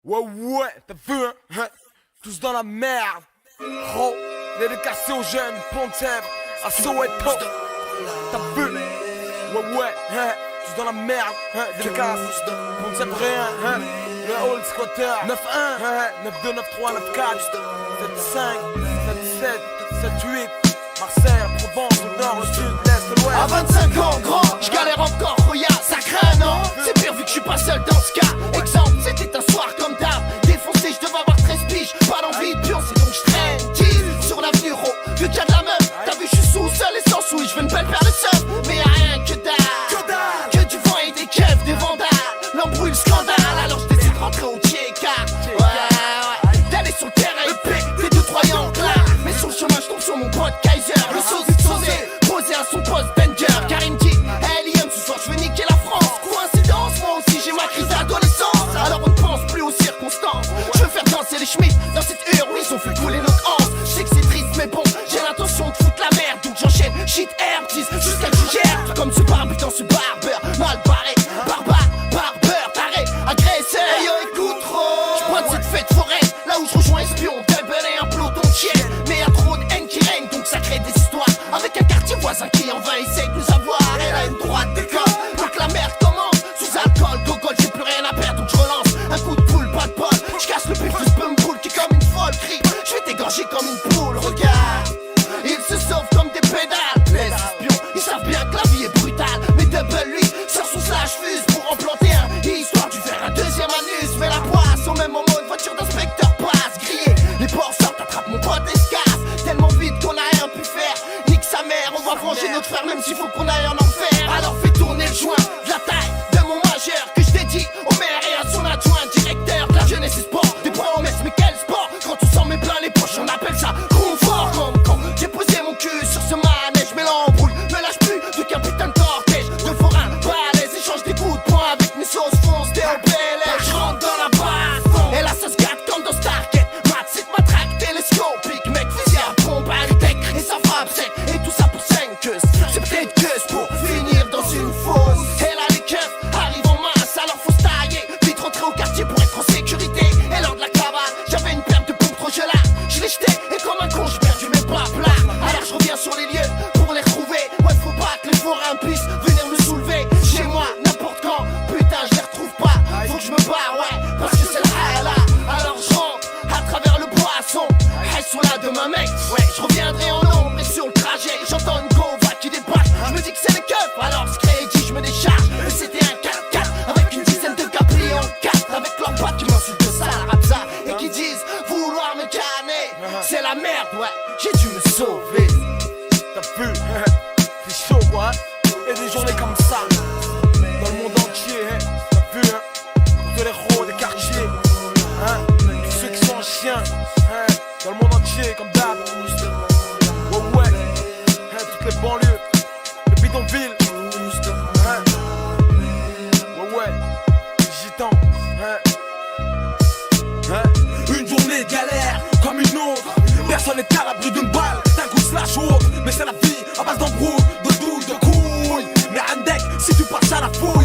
Ouais, t'as vu, hein? Tous dans la merde. Oh, dédicacé aux jeunes, Pont-de-Sèvres, à Soweto. T'as vu? Ouais, hein? Tous dans la merde, hein? Dédicace, Pont-de-Sèvres rien, hein? Le old squatter, 9-1, hein? 9-2, 9-3, 9-4, 7-5, 7-7, 7-8. Marseille, Provence, le nord, le sud, l'est, l'ouest. À 25 ans, grand, j'galère encore, Roya, ça craint, non? C'est pire vu que je suis pas seul dans ce cas. Exemple, c'était un soir comme d'hab. Défoncé, je devais avoir 13 piges. Pas d'envie de pioncer, donc je traîne. Tease sur l'avenue Ro, vu qu'il y a de la meuf. T'as vu, je suis sous, seul et sans souille. Je veux une belle paire de seufs, mais y'a rien que dalle. Que du vent et des keufs, des vandales. L'embrouille, le scandale. Alors je décide de rentrer au Tcheka. Ouais, d'aller sur le terrain, des 2-3 yanks là. Mais sur le chemin, je tombe sur mon pote Kaiser. Le sauce explosé, posé à son poste Danger. Car il me dit, hey Liam, ce soir je veux niquer la France. Coïncidence, moi aussi j'ai ma crise d'adolescence. Alors on ne pense plus aux circonstances. Je veux faire danser les Schmitt dans cette heure où ils ont fait couler notre hanse. Je sais que c'est triste mais bon, j'ai l'intention de foutre la merde. Donc j'enchaîne shit air, jusqu'à que tu gères. Tout comme ce barbutant, ce barbeur, mal barré, barbeur, taré, agressé. Hey yo écoute trop, je pointe cette fête foraine, là où je rejoins espion, double et un peloton de chiennes. Mais y'a trop de haine qui règne, donc ça crée des histoires. Avec un quartier voisin qui en vain essaie de nous avoir. Elle a une droite d'école, donc la merde commence. Sous alcool, gogol, j'ai plus rien à perdre, donc je relance. Un coup de poule, pas de bol, je casse le pif, le spum boule qui est comme une folle crie. Je vais t'égorger comme une poule, regarde. Ils se sauvent comme des pédales. Les espions, ils savent bien que la vie est brutale. Mais double lui, sur son slash fuse pour en planter un. Histoire de faire un deuxième anus. Mais la poisse, au même moment, une voiture d'inspecteur passe. Grillé, les porcs sortent, attrape mon pote escasse. Tellement vite qu'on a rien pu faire. Nique sa mère, on va venger notre frère, même s'il faut qu'on aille en enfer. Alors fais tourner le joint, de la taille de mon majeur que je dédie au maire et à son adjoint, directeur de la jeunesse et sport. Des promesses, mais quel sport? Quand on s'en met plein les poches, on appelle ça confort. Comme quand j'ai posé mon cul sur ce manège, mais l'embrouille me lâche plus vu qu'un putain de cortège de forains balèzes échange des coups de poing avec mes sauces fonces, des OPLS. Je rentre dans la baston, et là ça se gâte comme dans Stargate. Mat, c'est ma traque télescopique, mec, fusil à pompe, high-tech, et ça frappe sec, et tout ça pour 5 queues. C'est peut-être que pour finir dans une fosse. Et là les keufs arrivent en masse, alors faut se tailler. Vite rentrer au quartier pour être en sécurité. Et lors de la cavale, j'avais une paire de pompes trop gelades. Je l'ai jeté, et comme un con, j'ai perdu mes pas plats. Alors je reviens sur les lieux pour les retrouver. Ouais, faut pas que les forains puissent venir me soulever. Chez moi, n'importe quand, putain, je les retrouve pas. Faut que je me barre, ouais, parce que c'est la là. Alors je rentre à travers le poisson. Hey, soit là demain, mec, ouais, je reviendrai en ombre. Et sur le trajet, j'entends une gova qui débarque. Je me dis que c'est les keufs, alors ce crédit, je me décharge. Mais c'était un 4x4 avec une dizaine de gars pliés en 4. Avec leurs pattes qui m'insultent de ça, la rapsa. Et qui disent vouloir me canner. C'est la merde, ouais, j'ai dû me sauver. T'as vu, c'est chaud quoi, hein? Et des journées comme ça, dans le monde entier, hein? T'as vu, hein? Pour tous les héros des quartiers, hein? Tous ceux qui sont en chien, hein? Dans le monde entier, comme d'hab. Ouais, hein? Toutes les banlieues, les bidonvilles, hein? Ouais, les gitans, hein? Une journée de galère, comme une autre. Personne n'est à l'abri d'une balle, d'un coup slash ou autre. Mais c'est la vie, à base d'embrouille, de doute, de couilles. Mais Andek, si tu passes à la fouille,